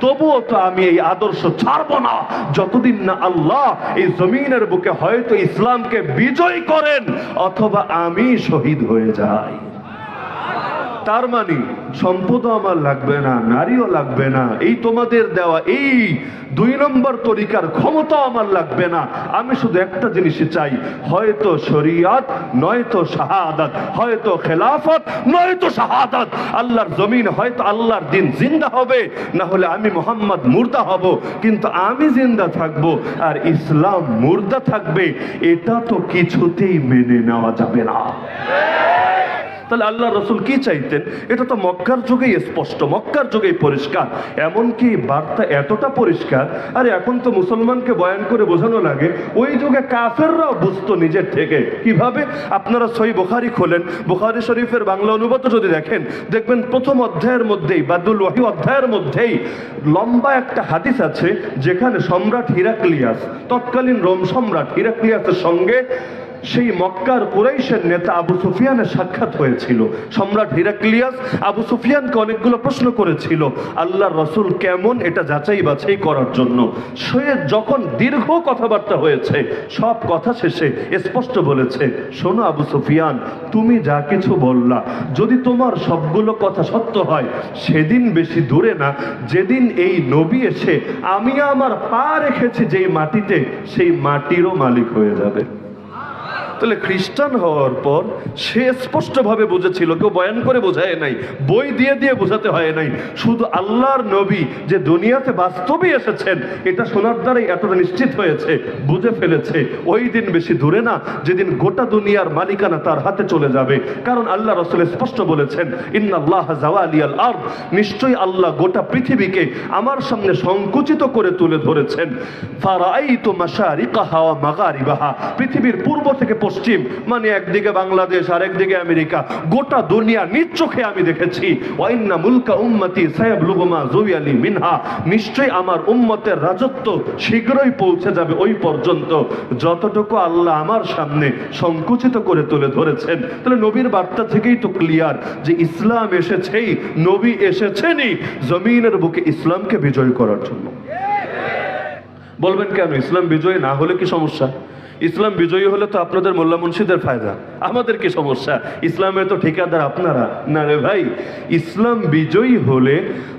তবুও তো আমি এই আদর্শ ছাড়বো না যতদিন না আল্লাহ এই জমিনের বুকে হয়তো ইসলামকে বিজয় করেন অথবা আমি শহীদ হয়ে যাই। তার মানে সম্পদও আমার লাগবে না, নারীও লাগবে না, এই তোমাদের দেওয়া এই 2 নম্বর তরিকার ক্ষমতা আমার লাগবে না। আমি শুধু একটা জিনিসই চাই, হয়তো শরিয়াত নয়তো শাহাদাত, হয়তো খেলাফত নয়তো শাহাদাত। আল্লাহর জমিন হয়তো আল্লাহর দিন জিন্দা হবে, না হলে আমি মোহাম্মদ মুর্দা হব, কিন্তু আমি জিন্দা থাকব আর ইসলাম মুর্দা থাকবে, এটা তো কিছুতেই মেনে নেওয়া যাবে না। তাহলে আল্লাহ রসুল কি চাইতেন? এটা তো মক্কার যুগেই স্পষ্ট, মক্কার যুগেই পরিষ্কার। এমনকি বার্তা এতটা পরিষ্কার, আরে এখন তো মুসলমানকে বয়ান করে বোঝানো লাগে, ওই যুগে কাফেররাও বুঝতো নিজের থেকে। কিভাবে? আপনারা সহিহ বুখারী খোলেন, বুখারী শরীফের বাংলা অনুবাদ যদি দেখেন, দেখবেন প্রথম অধ্যায়ের মধ্যেই, বাদুল ওয়াহি অধ্যায়ের মধ্যেই লম্বা একটা হাদিস আছে, যেখানে সম্রাট হিরাক্লিয়াস, তৎকালীন রোম সম্রাট হিরাক্লিয়াসের সঙ্গে সেই মক্কার কুরাইশের নেতা আবু সুফিয়ানের সাক্ষাৎ হয়েছিল। সম্রাট হিরাক্লিয়াস আবু সুফিয়ানকে অনেকগুলো প্রশ্ন করেছিল আল্লাহর রাসূল কেমন, এটা যাচাই বাছাই করার জন্য। সে যখন দীর্ঘ কথাবার্তা হয়েছে, সব কথা শেষে স্পষ্ট বলেছে, শোনো আবু সুফিয়ান, তুমি যা কিছু বললা, যদি তোমার সবগুলো কথা সত্য হয়, সেদিন বেশি দূরে না যেদিন এই নবী এসে আমি আমার পা রেখেছি যেই মাটিতে, সেই মাটিরও মালিক হয়ে যাবে। তাহলে খ্রিস্টান হওয়ার পর সে স্পষ্টভাবে বুঝেছিল, কেউ বয়ান করে বোঝায় নাই, বই দিয়ে দিয়ে বোঝাতে হয় নাই, শুধু আল্লাহর নবী যে দুনিয়াতে বাস্তবে এসেছেন এটা শোনার দ্বারাই এতটা নিশ্চিত হয়েছে, বুঝে ফেলেছে ওই দিন বেশি দূরে না যেদিন গোটা দুনিয়ার মালিকানা তার হাতে চলে যাবে। কারণ আল্লাহ রাসূল স্পষ্ট বলেছেন, ইন্নাল্লাহ জাওয়ালিয়াল আরদ, নিশ্চয়ই আল্লাহ গোটা পৃথিবীকে আমার সামনে সংকুচিত করে তুলে ধরেছেন। ফারাআইতু মাশারিকাহা ওয়া মাগারিবাহা, পৃথিবীর পূর্ব থেকে পশ্চিম, মানে একদিকে বাংলাদেশ আর একদিকে আমেরিকা, গোটা দুনিয়া নিজ চোখে আমি দেখেছি। ওয়াইন্না মুলকা উম্মতি সায়াবলুগু মা যুয়ালি মিনহা, নিশ্চয়ই আমার উম্মতের রাজত্ব শীঘ্রই পৌঁছে যাবে ওই পর্যন্ত যতটুকু আল্লাহ আমার সামনে সংকুচিত করে তুলে ধরেছেন। তাহলে নবীর বার্তা থেকেই তো ক্লিয়ার যে ইসলাম এসেছেই, নবী এসেছেনই জমিনের বুকে ইসলামকে বিজয় করার জন্য। বলবেন কেন ইসলাম বিজয় না হলে কি সমস্যা? ইসলাম বিজয়ী হলে তো আপনাদের মোল্লা মুন্সিদের ফায়দা, আমাদের কি সমস্যা? ইসলামে তো ঠিকাদার আপনারা না রে ভাই। ইসলাম বিজয়ী হলে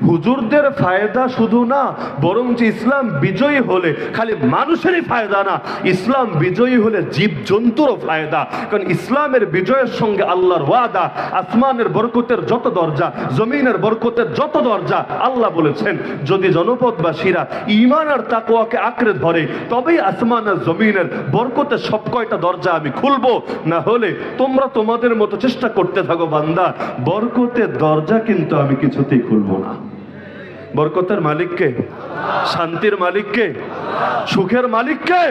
হুজুরদের ফায়দা শুধু না, বরং যে ইসলাম বিজয়ী হলে খালি মানুষেরই ফায়দা না, ইসলাম বিজয়ী হলে জীবজন্তুরও ফায়দা। কারণ ইসলামের বিজয়ের সঙ্গে আল্লাহর ওয়াদা, আসমানের বরকতের যত দরজা, জমিনের বরকতের যত দরজা, আল্লাহ বলেছেন যদি জনপদবাসীরা ঈমান আর তাকওয়াকে আঁকড়ে ধরে তবেই আসমান আর জমিনের বরকতের সব কয়টা দরজা আমি খুলবো। না হলে তোমরা তোমাদের মতো চেষ্টা করতে থাকো বান্দা, বরকতের দরজা কিন্তু আমি কিছুতেই খুলবো না। বরকতের মালিককে, শান্তির মালিককে, সুখের মালিককে।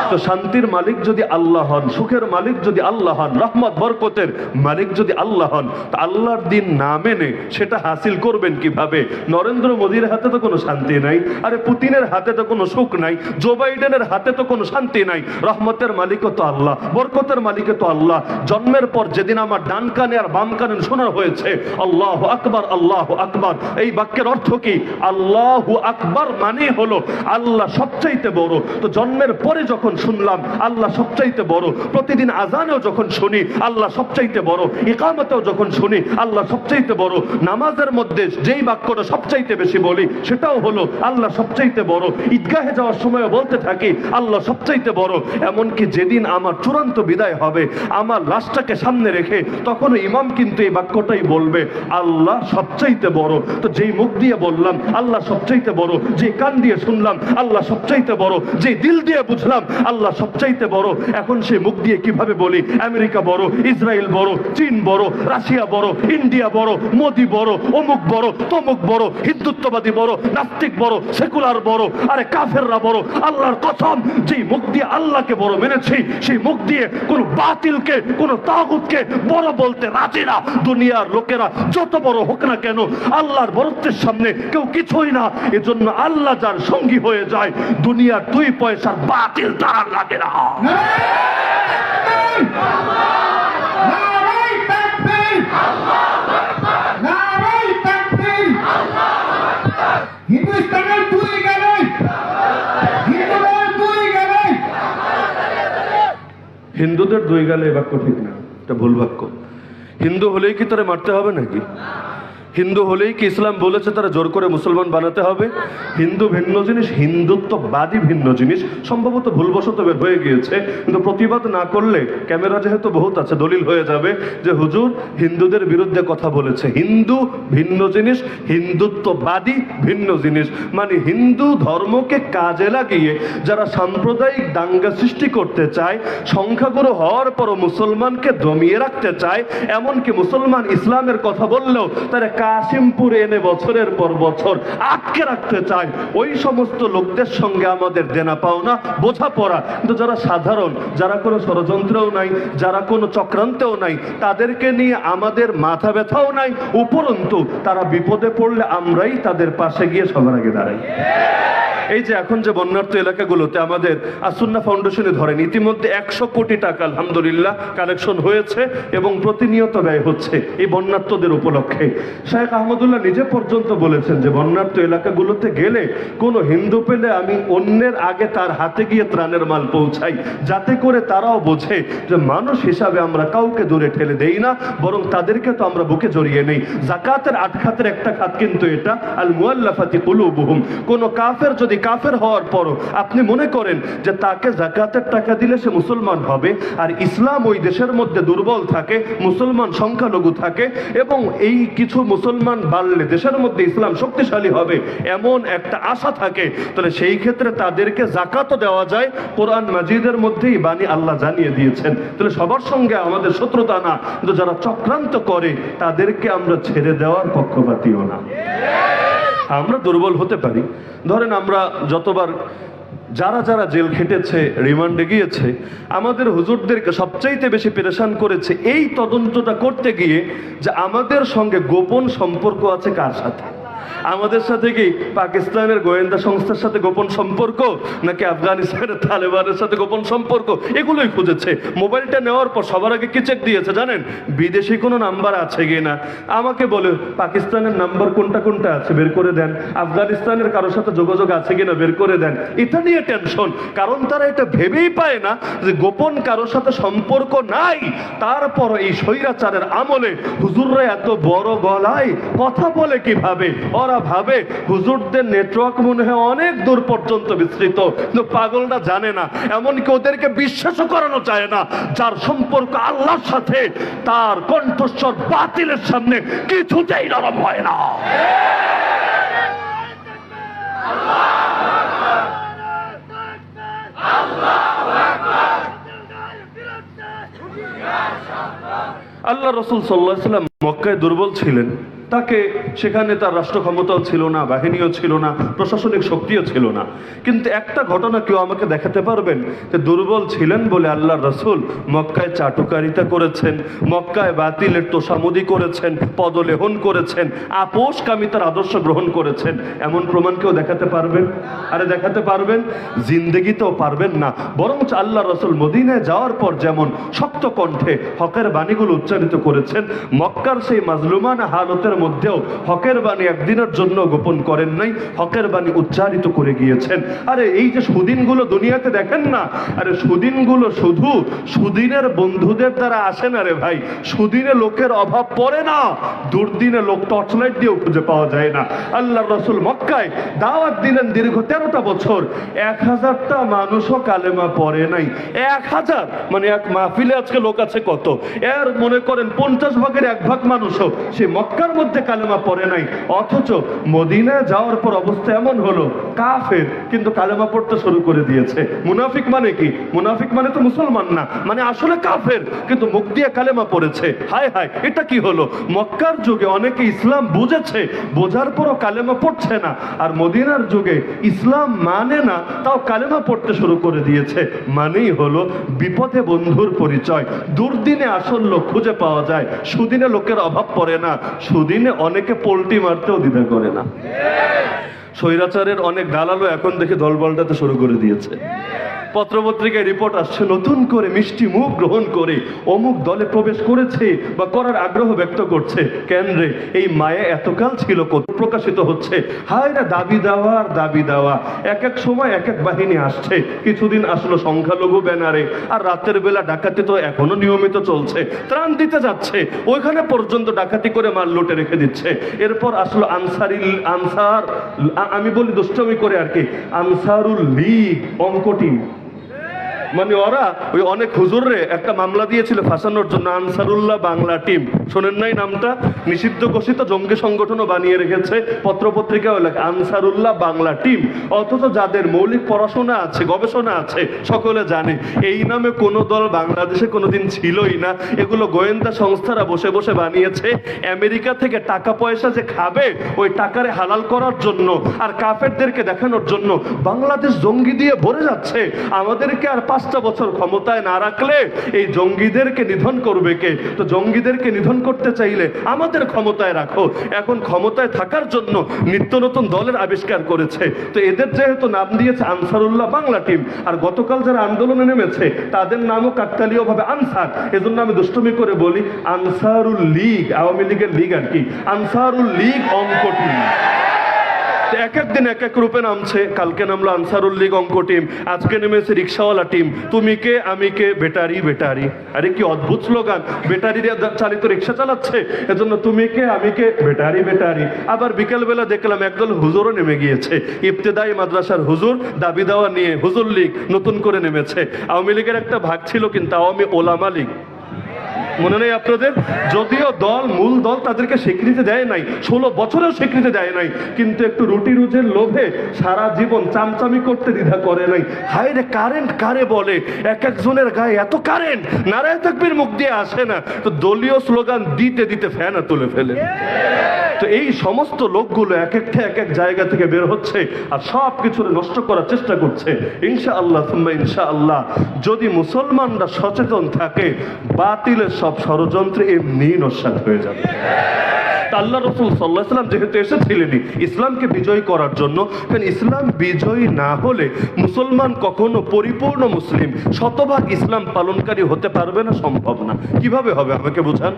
তো শান্তির মালিক যদি আল্লাহ হন, সুখের মালিক যদি আল্লাহ হন, রহমত বরকতের মালিক যদি আল্লাহ হন, তা আল্লাহর দিন না মেনে সেটা হাসিল করবেন কিভাবে? নরেন্দ্র মোদীর হাতে তো কোনো শান্তি নাই, আরে পুতিনের হাতে তো কোনো সুখ নাই, জো বাইডেনের হাতে তো কোনো শান্তি নাই। রহমতের মালিকও তো আল্লাহ, বরকতের মালিকও তো আল্লাহ। জন্মের পর যেদিন আমার ডান কানে আর বাম কানে শোনা হয়েছে আল্লাহু আকবার, আল্লাহু আকবার, এই বাক্যের অর্থ কি? আল্লাহু আকবার মানে হলো আল্লাহ সবচাইতে বড়। তো জন্মের পরে যখন শুনলাম আল্লাহ সবচাইতে বড়, প্রতিদিন আজানেও যখন শুনি আল্লাহ সবচাইতে বড়, ইকামতেও যখন শুনি আল্লাহ সবচাইতে বড়, নামাজের মধ্যে যেই বাক্যটা সবচাইতে বেশি বলি সেটাও হলো আল্লাহ সবচাইতে বড়, ঈদগাহে যাওয়ার সময় বলতে থাকি আল্লাহ সবচাইতে বড়। এমনকি যেদিন আমার চূড়ান্ত বিদায় হবে, আমার লাশটাকে সামনে রেখে তখন ইমাম কিন্তু এই বাক্যটাই বলবে আল্লাহ সবচাইতে বড়। তো যেই মুখ দিয়ে বললাম আল্লাহ সবচাইতে বড়, যে কান দিয়ে শুনলাম আল্লাহ সবচাইতে বড়, যে দিল দিয়ে বুঝলাম আল্লাহ সবচাইতে বড়, এখন সেই মুখ দিয়ে কিভাবে বলি আমেরিকা বড়, ইসরায়েল বড়, চীন বড়, রাশিয়া বড়, ইন্ডিয়া বড়, মোদি বড়, অমুক বড়, তমুক বড়, হিন্দুত্ববাদী বড়, নাস্তিক বড়, সেকুলার বড়, আরে কাফেররা বড়। আল্লাহর কসম, যেই মুখ দিয়ে আল্লাহকে বড় মেনেছি সেই মুখ দিয়ে কোন বাতিলকে, কোন তাগুতকে বড় বলতে রাজি না। দুনিয়ার লোকেরা যত বড় হোক না কেন, আল্লাহর বড়ত্বের সামনে কেউ কিছুই না। এজন্য আল্লাহ যার সঙ্গী হয়ে যায়, দুনিয়ার 2 পয়সার বাতিল তার লাগে না। হিন্দুস্তানের দুই গেলে, হিন্দুদের দুই গেলে। হিন্দুদের দুই গালে এই বাক্য ঠিক না, এটা ভুল বাক্য। হিন্দু হলেই কি তারা মারতে হবে নাকি? হিন্দু হলেই কি ইসলাম বলেছে তারা জোর করে মুসলমান বানাতে হবে? হিন্দু ভিন্ন জিনিস, হিন্দুত্ববাদী ভিন্ন জিনিস। সম্ভবত ভুলবশত বের হয়ে গিয়েছে, কিন্তু প্রতিবাদ না করলে ক্যামেরা যেহেতু বহুত আছে দলিল হয়ে যাবে যে হুজুর হিন্দুদের বিরুদ্ধে কথা বলেছে। হিন্দু ভিন্ন জিনিস, হিন্দুত্ববাদী ভিন্ন জিনিস। মানে হিন্দু ধর্মকে কাজে লাগিয়ে যারা সাম্প্রদায়িক দাঙ্গা সৃষ্টি করতে চায়, সংখ্যাগুরু হওয়ার পরও মুসলমানকে দমিয়ে রাখতে চায়, এমনকি মুসলমান ইসলামের কথা বললেও তারা কাশিমপুরে এনে বছরের পর বছর আটকে রাখতে চায়, ওই সমস্ত লোকদের সঙ্গে আমাদের দেনা পাওনা বোঝাপড়া। কিন্তু যারা সাধারণ, যারা কোনো ষড়যন্ত্রও নাই, যারা কোনো চক্রান্তেও নাই, তাদেরকে নিয়ে আমাদের মাথা ব্যথাও নাই। উপরন্তু তারা বিপদে পড়লে আমরাই তাদের পাশে গিয়ে সবার আগে দাঁড়াই। এই যে এখন যে বন্যার্ত এলাকাগুলোতে আমাদের আসুন্না ফাউন্ডেশনে ধরেন ইতিমধ্যে 100 কোটি টাকা আলহামদুলিল্লাহ কালেকশন হয়েছে এবং প্রতিনিয়ত ব্যয় হচ্ছে এই বন্যার্তদের উপলক্ষে। শেখ আহমদুল্লাহ নিজে পর্যন্ত বলেছেন যে বন্যার্ত এলাকাগুলোতে গেলে কোনো হিন্দু পেলে আমি অন্যের আগে তার হাতে গিয়ে ত্রাণের মাল পৌঁছাই, যাতে করে তারাও বোঝে যে মানুষ হিসাবে আমরা কাউকে দূরে ঠেলে দেই না, বরং তাদেরকে তো আমরা বুকে জড়িয়ে নেই। জাকাতের 8 খাতের একটা খাত কিন্তু এটা, আল মুআল্লাফাতি কুলুবুহুম। কোন কাফের যদি কাফের হওয়ার পরও আপনি মনে করেন যে তাকে জাকাতের টাকা দিলে সে মুসলমান হবে, আর ইসলাম ওই দেশের মধ্যে দুর্বল থাকে, মুসলমান সংখ্যালঘু থাকে, এবং এই কিছু মুসলমান বাড়লে দেশের মধ্যে ইসলাম শক্তিশালী হবে এমন একটা আশা থাকে, তাহলে সেই ক্ষেত্রে তাদেরকে জাকাতও দেওয়া যায়। কোরআন মাজিদের মধ্যেই বাণী আল্লাহ জানিয়ে দিয়েছেন। তাহলে সবার সঙ্গে আমাদের শত্রুতা না, কিন্তু যারা চক্রান্ত করে তাদেরকে আমরা ছেড়ে দেওয়ার পক্ষপাতীও না। আমরা দুর্বল হতে পারি। ধরেন আমরা যতবার যারা যারা জেল খেটেছে, রিমান্ডে গিয়েছে, আমাদের হুজুরদেরকে সবচাইতে বেশি পেরেশান করেছে এই তদন্তটা করতে গিয়ে যে আমাদের সঙ্গে গোপন সম্পর্ক আছে কার সাথে। আমাদের সাথে কি পাকিস্তানের গোয়েন্দা সংস্থার সাথে গোপন সম্পর্ক, নাকি আফগানিস্তানের তালেবানের সাথে গোপন সম্পর্ক, এগুলোই খুঁজেছে। মোবাইলটা নেওয়ার পর সবার আগে কি চেক দিয়েছে জানেন? বিদেশি কোনো নাম্বার আছে কিনা। আমাকে বলে পাকিস্তানের নাম্বার কোনটা কোনটা আছে বের করে দেন, আফগানিস্তানের কারোর সাথে যোগাযোগ আছে কিনা বের করে দেন। এটা নিয়ে টেনশন, কারণ তারা এটা ভেবেই পায় না যে গোপন কারোর সাথে সম্পর্ক নাই। তারপর এই স্বৈরাচারের আমলে হুজুররা এত বড় গলায় কথা বলে কিভাবে? ওরা ভাবে হুজুরদের নেটওয়ার্ক মনে হয় অনেক দূর পর্যন্ত বিস্তৃত, কিন্তু পাগলরা জানে না, এমনকি ওদেরকে বিশ্বাসও করানো চায় না যার সম্পর্ক আল্লাহর সাথে, তার কণ্ঠস্বর বাতিলের সামনে কিছুতেই নরম হয় না। আল্লাহ রাসূল সাল্লাল্লাহু আলাইহি ওয়াসাল্লাম মক্কায় দুর্বল ছিলেন। তাকে সেখানে তার রাষ্ট্র ক্ষমতাও ছিল না, বাহিনীও ছিল না, প্রশাসনিক শক্তিও ছিল না। কিন্তু একটা ঘটনা কেউ আমাকে দেখাতে পারবেন যে দুর্বল ছিলেন বলে আল্লাহর রাসূল মক্কায় চাটুকারিতা করেছেন, মক্কায় বাতিলের তোষামোদি করেছেন, পদলেহন করেছেন, আপোষকামিতার আদর্শ গ্রহণ করেছেন, এমন প্রমাণ কেউ দেখাতে পারবেন? আরে দেখাতে পারবেন? জিন্দেগিতেও পারবেন না। বরঞ্চ আল্লাহর রাসূল মদিনায় যাওয়ার পর যেমন শক্ত কণ্ঠে হকের বাণীগুলো উচ্চারিত করেছেন, মক্কার সেই মাজলুমানা হালতের মধ্যেও হকের বাণী একদিনের জন্য গোপন করেন নাই, হকের বাণী উচ্চারিত করে গিয়েছেন। আরে এই যে সুদিনগুলো দুনিয়াতে দেখেন না, আরে সুদিনগুলো শুধু সুদিনের বন্ধুদের দ্বারা আসে না রে ভাই। সুদিনে লোকের অভাব পড়ে না, দুর্দিনে লোক টর্চলাইট দিয়েও খুঁজে পাওয়া যায় না। আল্লাহর রাসূল মক্কায় দাওয়াত দিলেন দীর্ঘ 13টা বছর, 1000টা মানুষও কালেমা পড়ে নাই। 1000 মানে এক মাহফিলে আজকে লোক আছে কত, এর মনে করেন 50 ভাগের 1 ভাগ মানুষও সে মক্কার মধ্যে কালেমা পড়ে নাই। অথচ মদিনায় যাওয়ার পর অবস্থা এমন হলো, কাফের কিন্তু কালেমা পড়তে শুরু করে দিয়েছে। মুনাফিক মানে কি? মুনাফিক মানে তো মুসলমান না, মানে আসলে কাফের, কিন্তু মুখ দিয়ে কালেমা পড়েছে। হায় হায়, এটা কি হলো? মক্কার যুগে অনেকে ইসলাম বুঝেছে, বোঝার পরও কালেমা পড়ছে না, আর মদিনার যুগে ইসলাম মানে না তাও কালেমা পড়তে শুরু করে দিয়েছে। মানেই হলো বিপদে বন্ধুর পরিচয়। দুর্দিনে আসল লোক খুঁজে পাওয়া যায়, সুদিনে লোকের অভাব পড়ে না, সুদিনে অনেকে পোল্টি মারতেও দ্বিধা করে না। স্বৈরাচারের অনেক দালালও এখন দেখে দল পাল্টাতে শুরু করে দিয়েছে। পত্রপত্রিকায় রিপোর্ট আসছে নতুন করে মিষ্টি মুখ গ্রহণ করে অমুক দলে প্রবেশ করেছে বা করার আগ্রহ ব্যক্ত করছে। কেন রে, এই মায়া এতকাল ছিল প্রকাশিত হচ্ছে। হায় না দাবি দেওয়ার দাবি দেওয়া, এক এক সময় এক এক বাহিনী আসছে। কিছুদিন আসলো সংখ্যালঘু ব্যানারে, আর রাতের বেলা ডাকাতি তো এখনো নিয়মিত চলছে, ত্রাণ দিতে যাচ্ছে ওইখানে পর্যন্ত ডাকাতি করে মাল লুটে রেখে দিচ্ছে। এরপর আসলো আনসার, আমি বলি দুষ্টমি করে আর কি, আনসারুল লীগ অঙ্ক টিম। মানে ওরা ওই অনেক হুজুররে একটা মামলা দিয়েছিল ফাঁসানোর জন্য, আনসারুল্লাহ বাংলা টিম। শোনেন নাই নামটা? নিষিদ্ধ ঘোষিত জঙ্গি সংগঠনও বানিয়ে রেখেছে, পত্রপত্রিকাও লেখা আনসারুল্লাহ বাংলা টিম। অথচ যাদের মৌলিক পড়াশোনা আছে, গবেষণা আছে, সকলে জানে এই নামে কোনো দল বাংলাদেশে কোনোদিন ছিলই না। এগুলো গোয়েন্দা সংস্থারা বসে বসে বানিয়েছে, আমেরিকা থেকে টাকা পয়সা যে খাবে ওই টাকারে হালাল করার জন্য আর কাফেরদেরকে দেখানোর জন্য। বাংলাদেশ জঙ্গি দিয়ে ভরে যাচ্ছে, আমাদেরকে আর 5টা বছর ক্ষমতায় না রাখলে এই জঙ্গিদেরকে নিধন করবে কে? তো জঙ্গিদেরকে নিধন করতে চাইলে আমাদের ক্ষমতায় রাখো। এখন ক্ষমতায় থাকার জন্য নিত্য নতুন দলের আবিষ্কার করেছে। তো এদের যেহেতু নাম দিয়েছে আনসারুল্লাহ বাংলা টিম, আর গতকাল যারা আন্দোলনে নেমেছে তাদের নামও কাকতালীয় ভাবে আনসার। এজন্য আমি দুষ্টমি করে বলি আনসারুল লীগ, আওয়ামী লীগের লীগ আর কি, আনসারুল লীগ অঙ্ক টিম। এক এক দিন এক এক রূপে নামছে। কালকে নামলো আনসারুল লীগ অঙ্ক টিম, আজকে নেমেছে রিক্সাওয়ালা টিম। তুমি কে আমি কে, বেটারি বেটারি। আরে কি অদ্ভুত স্লোগান, বেটারি চালিত রিক্সা চালাচ্ছে, এজন্য তুমি কে আমি কে, বেটারি বেটারি। আবার বিকেলবেলা দেখলাম একদল হুজুরও নেমে গিয়েছে, ইবতেদায়ী মাদ্রাসার হুজুর, দাবি দেওয়া নিয়ে হুজুর লীগ নতুন করে নেমেছে। আওয়ামী লীগের একটা ভাগ ছিল কিন্তু আওয়ামী ওলামা লীগ, মনে নেই আপনাদের? যদিও দল, মূল দল তাদেরকে স্বীকৃতি দেয় নাই, 16 বছরেও স্বীকৃতি দেয় নাই, কিন্তু একটু রুটি রুজের লোভে সারা জীবন চামচামি করতে দ্বিধা করে নাই। হায় রে, কারেন্ট কারে বলে, এক একজনের গায়ে এত কারেন্ট, নারায়ে তাকবীর মুখ দিয়ে আসে না, তো দলীয় স্লোগান দিতে দিতে ফ্যান তুলে ফেলে। তো এই সমস্ত লোকগুলো এক একটা এক এক জায়গা থেকে বের হচ্ছে আর সব কিছু নষ্ট করার চেষ্টা করছে। ইনশাআল্লাহ সুম্মা ইনশাআল্লাহ যদি মুসলমানরা সচেতন থাকে, বাতিলের সব ষড়যন্ত্র এমনি নস্যাৎ হয়ে যাবে। আল্লাহ রাসূল সাল্লাল্লাহু আলাইহি ওয়াসাল্লাম যেহেতু এসেছিলেন ইসলামকে বিজয় করার জন্য, কারণ ইসলাম বিজয়ী না হলে মুসলমান কখনো পরিপূর্ণ মুসলিম, শতভাগ ইসলাম পালনকারী হতে পারবে না, সম্ভব না। কিভাবে হবে আমাকে বোঝান।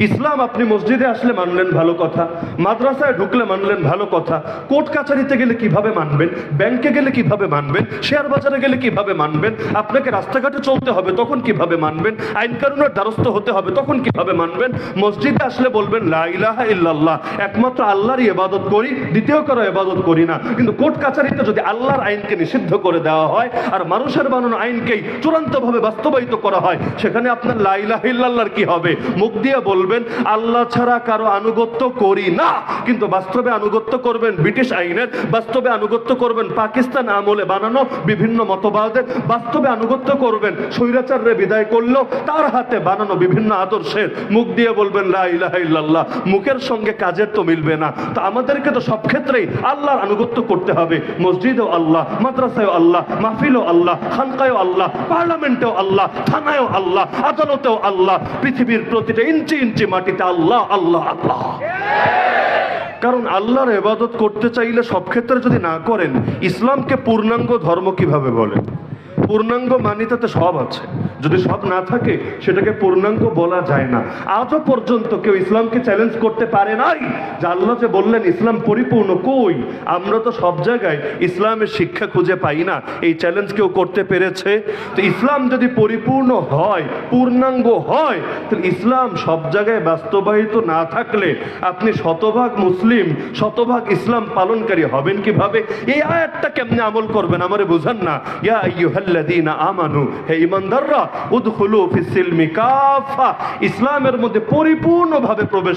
ইসলাম আপনি মসজিদে আসলে মানলেন ভালো কথা, মাদ্রাসায় ঢুকলে মানলেন ভালো কথা, কোর্ট কাছারিতে গেলে কিভাবে মানবেন, ব্যাংকে গেলে কিভাবে মানবেন, শেয়ার বাজারে গেলে কিভাবে মানবেন, আপনাকে রাস্তাঘাটে চলতে হবে তখন কিভাবে মানবেন, আইন কানুনের দ্বারস্থ হতে হবে তখন কিভাবে মানবেন। মসজিদে আসলে বলবেন লা ইলাহা ইল্লাল্লাহ, একমাত্র আল্লাহরই ইবাদত করি, দ্বিতীয় কারো ইবাদত করি না। কিন্তু কোর্ট কাছারিতে যদি আল্লাহর আইনকে নিষিদ্ধ করে দেওয়া হয় আর মানুষের বানানো আইনকেই চূড়ান্তভাবে বাস্তবায়িত করা হয়, সেখানে আপনার লা ইলাহা ইল্লাল্লাহর কি হবে? মুখ দিয়ে বলবেন আল্লাহ ছাড়া কারো আনুগত্য করি না, কিন্তু বাস্তবে আনুগত্য করবেন ব্রিটিশ আইনের, বাস্তবে আনুগত্য করবেন পাকিস্তান আমলে বানানো বিভিন্ন মতবাদের, বাস্তবে আনুগত্য করবেন স্বৈরাচাররে বিদায় করলো তার হাতে বানানো বিভিন্ন আদর্শের। মুখ দিয়ে বলবেন লা ইলাহা ইল্লাল্লাহ, মুখের সঙ্গে কাজের তো মিলবে না। তো আমাদেরকে তো সব ক্ষেত্রেই আল্লাহর আনুগত্য করতে হবে। মসজিদেও আল্লাহ, মাদ্রাসায়ও আল্লাহ, মাহফিলও আল্লাহ, খানকায়ও আল্লাহ, পার্লামেন্টেও আল্লাহ, থানায়ও আল্লাহ, আদালতেও আল্লাহ, পৃথিবীর প্রতিটা ইঞ্চি ইঞ্চি মাটিতে আল্লাহ আল্লাহ আল্লাহ। কারণ আল্লাহর ইবাদত করতে চাইলে সব ক্ষেত্রে যদি না করেন, ইসলামকে পূর্ণাঙ্গ ধর্ম কিভাবে বলেন? পূর্ণাঙ্গ মানিতাতে সব আছে, যদি সব না থাকে সেটাকে পূর্ণাঙ্গ বলা যায় না। আজও পর্যন্ত কেউ ইসলামকে চ্যালেঞ্জ করতে পারে নাই যে আল্লাহ যে বললেন ইসলাম পরিপূর্ণ, কই? আমরা তো সব জায়গায় ইসলামের শিক্ষা খুঁজে পাই না। এই চ্যালেঞ্জ কেউ করতে পেরেছে? তো ইসলাম যদি পরিপূর্ণ হয়, পূর্ণাঙ্গ হয়, তাহলে ইসলাম সব জায়গায় বাস্তবায়িত না থাকলে আপনি শতভাগ মুসলিম, শতভাগ ইসলাম পালনকারী হবেন কিভাবে? এই আয়াতটা কেমনে আমল করবেন আমারে বুঝান না। ইয়া আইয়ুহাল্লাযীনা আমানু, হে ঈমানদাররা, উদখুলু ফিস সিলমি কাফা, ইসলামের মধ্যে পরিপূর্ণভাবে প্রবেশ